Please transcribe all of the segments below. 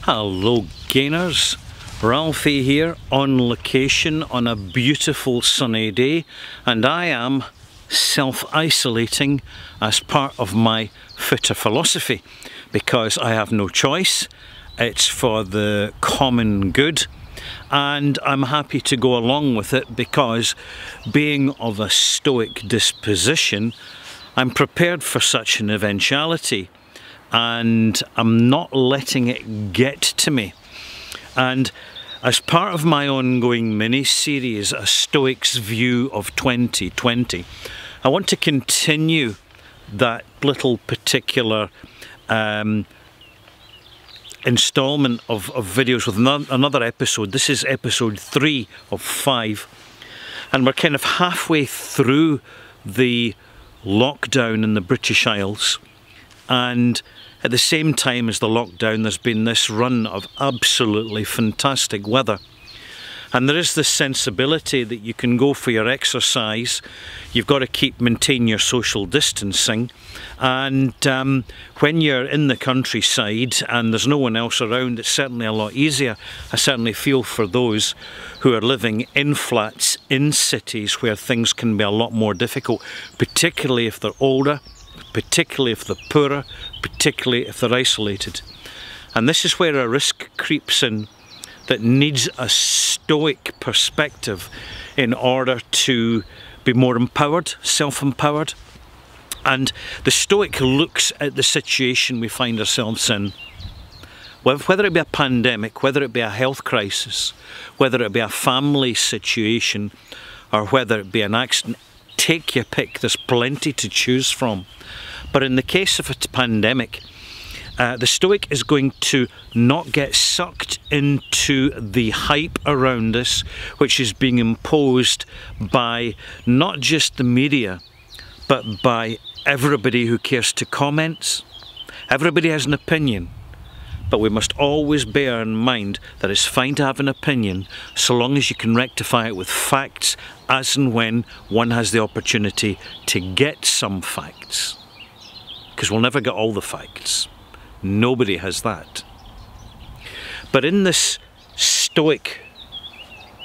Hello gainers, Ralphie here on location on a beautiful sunny day, and I am self-isolating as part of my fitter philosophy because I have no choice. It's for the common good and I'm happy to go along with it because, being of a stoic disposition, I'm prepared for such an eventuality and I'm not letting it get to me. And as part of my ongoing mini-series, A Stoic's View of 2020, I want to continue that little particular installment of videos with another episode. This is episode 3 of 5, and we're kind of halfway through the lockdown in the British Isles, and at the same time as the lockdown there's been this run of absolutely fantastic weather. And there is this sensibility that you can go for your exercise, you've got to maintain your social distancing, and when you're in the countryside and there's no one else around, it's certainly a lot easier. I certainly feel for those who are living in flats in cities where things can be a lot more difficult, particularly if they're older, particularly if they're poorer, particularly if they're isolated. And this is where a risk creeps in that needs a stoic perspective in order to be more empowered, self-empowered. And the stoic looks at the situation we find ourselves in, whether it be a pandemic, whether it be a health crisis, whether it be a family situation, or whether it be an accident. Take your pick, there's plenty to choose from. But in the case of a pandemic, the Stoic is going to not get sucked into the hype around us, which is being imposed by not just the media, but by everybody who cares to comment. Everybody has an opinion, but we must always bear in mind that it's fine to have an opinion so long as you can rectify it with facts, as and when one has the opportunity to get some facts. Because we'll never get all the facts. Nobody has that. But in this stoic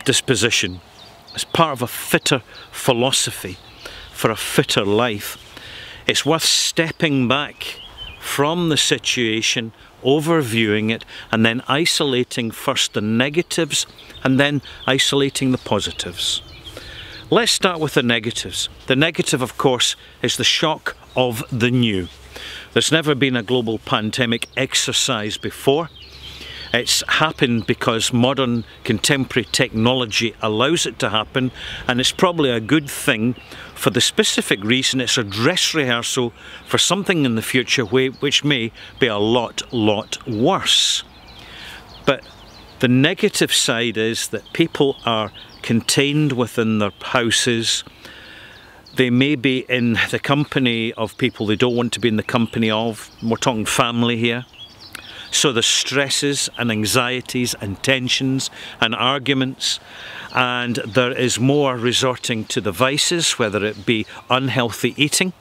disposition, as part of a fitter philosophy for a fitter life, it's worth stepping back from the situation, overviewing it, and then isolating first the negatives and then isolating the positives. Let's start with the negatives. The negative, of course, is the shock of the new. There's never been a global pandemic exercise before. It's happened because modern contemporary technology allows it to happen, and it's probably a good thing for the specific reason it's a dress rehearsal for something in the future which may be a lot worse. But the negative side is that people are contained within their houses. They may be in the company of people they don't want to be in the company of. We're talking family here. So the stresses and anxieties and tensions and arguments, and there is more resorting to the vices, whether it be unhealthy eating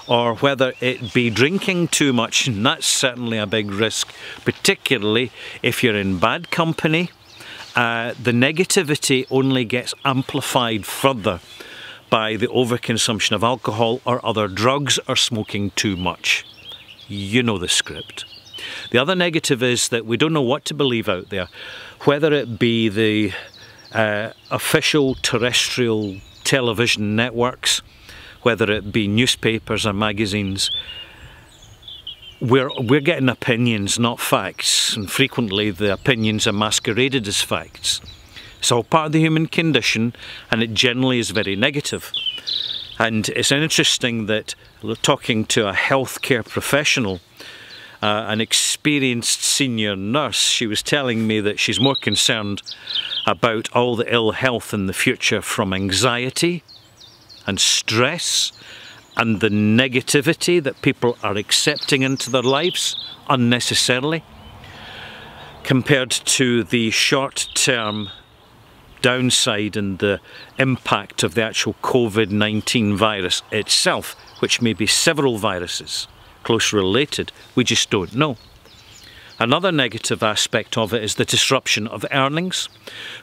or whether it be drinking too much, and that's certainly a big risk, particularly if you're in bad company. The negativity only gets amplified further by the overconsumption of alcohol or other drugs or smoking too much. You know the script. The other negative is that we don't know what to believe out there, whether it be the official terrestrial television networks, whether it be newspapers or magazines. We're getting opinions, not facts, and frequently the opinions are masqueraded as facts. It's all part of the human condition, and it generally is very negative. And it's interesting that, talking to a healthcare professional, an experienced senior nurse, she was telling me that she's more concerned about all the ill health in the future from anxiety and stress and the negativity that people are accepting into their lives unnecessarily, compared to the short-term downside and the impact of the actual COVID-19 virus itself, which may be several viruses closely related. We just don't know. Another negative aspect of it is the disruption of earnings.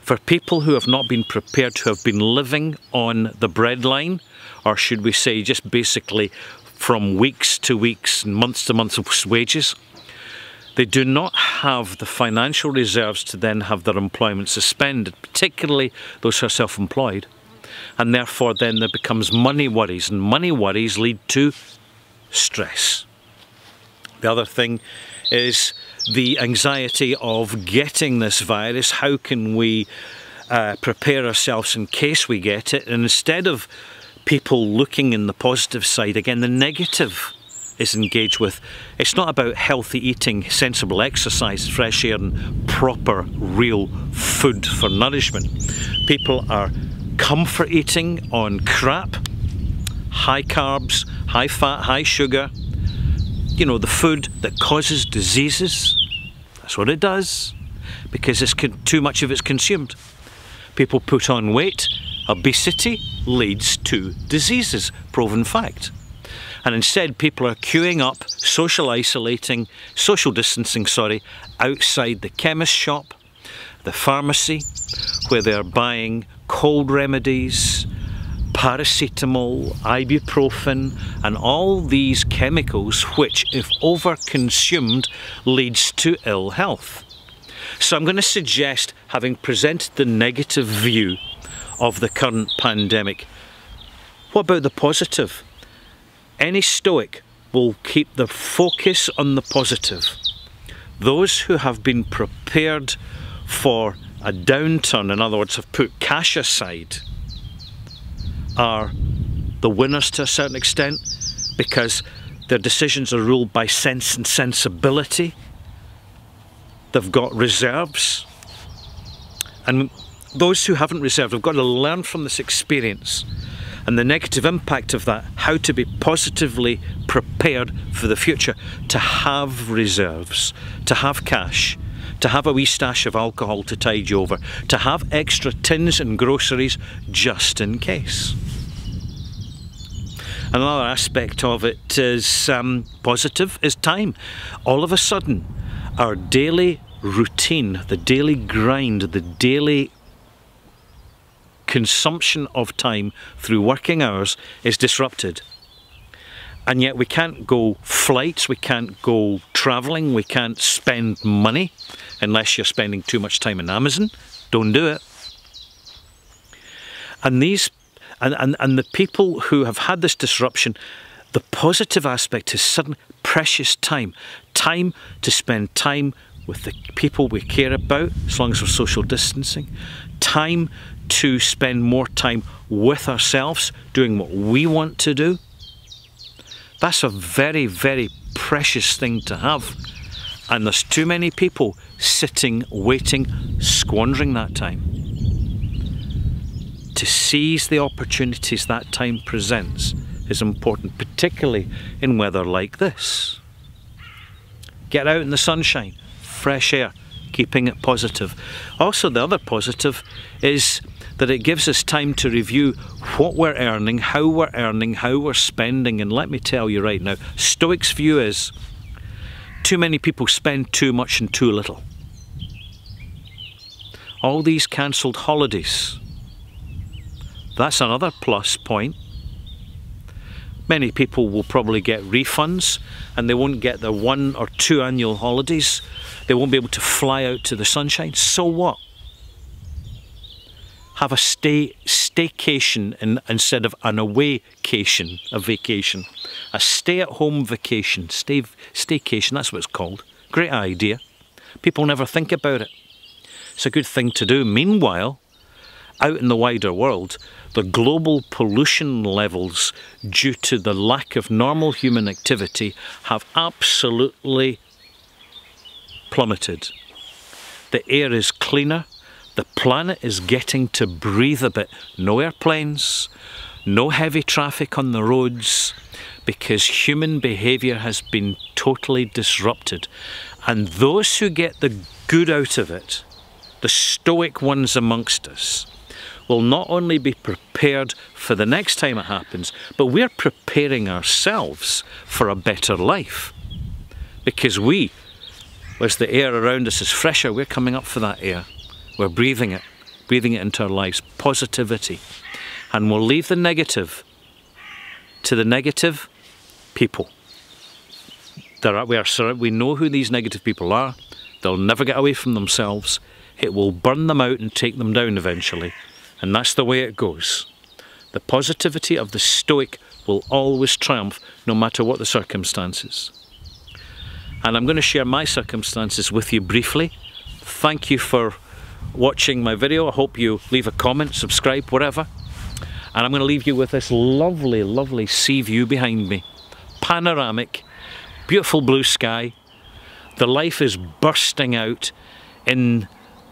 For people who have not been prepared, who have been living on the breadline, or should we say just basically from weeks to weeks and months to months wages, they do not have the financial reserves to then have their employment suspended, particularly those who are self-employed. And therefore then there becomes money worries, and money worries lead to stress. The other thing is the anxiety of getting this virus. How can we prepare ourselves in case we get it? And instead of people looking in the positive side, again, the negative is engaged with. It's not about healthy eating, sensible exercise, fresh air and proper real food for nourishment. People are comfort eating on crap, high carbs, high fat, high sugar. You know, the food that causes diseases. That's what it does, because too much of it's consumed. People put on weight. Obesity leads to diseases, proven fact. And instead people are queuing up, social distancing, outside the chemist shop, the pharmacy, where they're buying cold remedies, paracetamol, ibuprofen, and all these chemicals which, if overconsumed, leads to ill health. So I'm going to suggest, having presented the negative view of the current pandemic, what about the positive? Any Stoic will keep the focus on the positive. Those who have been prepared for a downturn, in other words, have put cash aside, are the winners to a certain extent, because their decisions are ruled by sense and sensibility. They've got reserves. And those who haven't reserved have got to learn from this experience and the negative impact of that, how to be positively prepared for the future, to have reserves, to have cash, to have a wee stash of alcohol to tide you over, to have extra tins and groceries just in case. Another aspect of it is positive, is time. All of a sudden, our daily routine, the daily grind, the daily consumption of time through working hours is disrupted. And yet we can't go flights, we can't go travelling, we can't spend money unless you're spending too much time on Amazon. Don't do it. And the people who have had this disruption, the positive aspect is sudden precious time. Time to spend time with the people we care about, as long as we're social distancing. Time to spend more time with ourselves, doing what we want to do. That's a very, very precious thing to have. And there's too many people sitting, waiting, squandering that time. To seize the opportunities that time presents is important, particularly in weather like this. Get out in the sunshine, fresh air, keeping it positive. Also, the other positive is that it gives us time to review what we're earning, how we're spending. And let me tell you right now, Stoics' view is too many people spend too much and too little. All these cancelled holidays, that's another plus point. Many people will probably get refunds and they won't get their 1 or 2 annual holidays. They won't be able to fly out to the sunshine. So what? Have a staycation instead of an awaycation, a vacation. A stay-at-home vacation, staycation, that's what it's called. Great idea. People never think about it. It's a good thing to do. Meanwhile, out in the wider world, the global pollution levels due to the lack of normal human activity have absolutely plummeted. The air is cleaner. The planet is getting to breathe a bit. No airplanes, no heavy traffic on the roads, because human behaviour has been totally disrupted. And those who get the good out of it, the stoic ones amongst us, will not only be prepared for the next time it happens, but we're preparing ourselves for a better life. Because we as the air around us is fresher, we're coming up for that air. We're breathing it into our lives. Positivity. And we'll leave the negative to the negative people. We know who these negative people are. They'll never get away from themselves. It will burn them out and take them down eventually. And that's the way it goes. The positivity of the Stoic will always triumph, no matter what the circumstances. And I'm going to share my circumstances with you briefly. Thank you for watching my video. I hope you leave a comment, subscribe, whatever. And I'm going to leave you with this lovely, lovely sea view behind me. Panoramic, beautiful blue sky. The life is bursting out in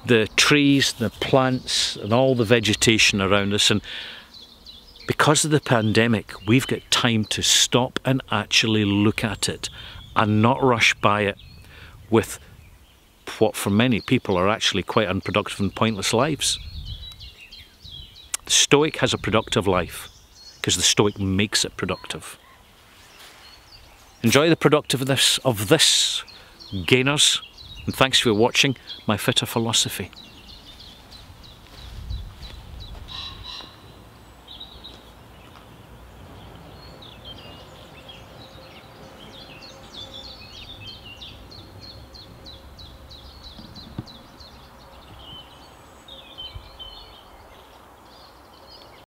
the trees, the plants, and all the vegetation around us. And because of the pandemic, we've got time to stop and actually look at it and not rush by it with what for many people are actually quite unproductive and pointless lives. The Stoic has a productive life because the Stoic makes it productive. Enjoy the productiveness of this, gainers, and thanks for watching my Fitter Philosophy.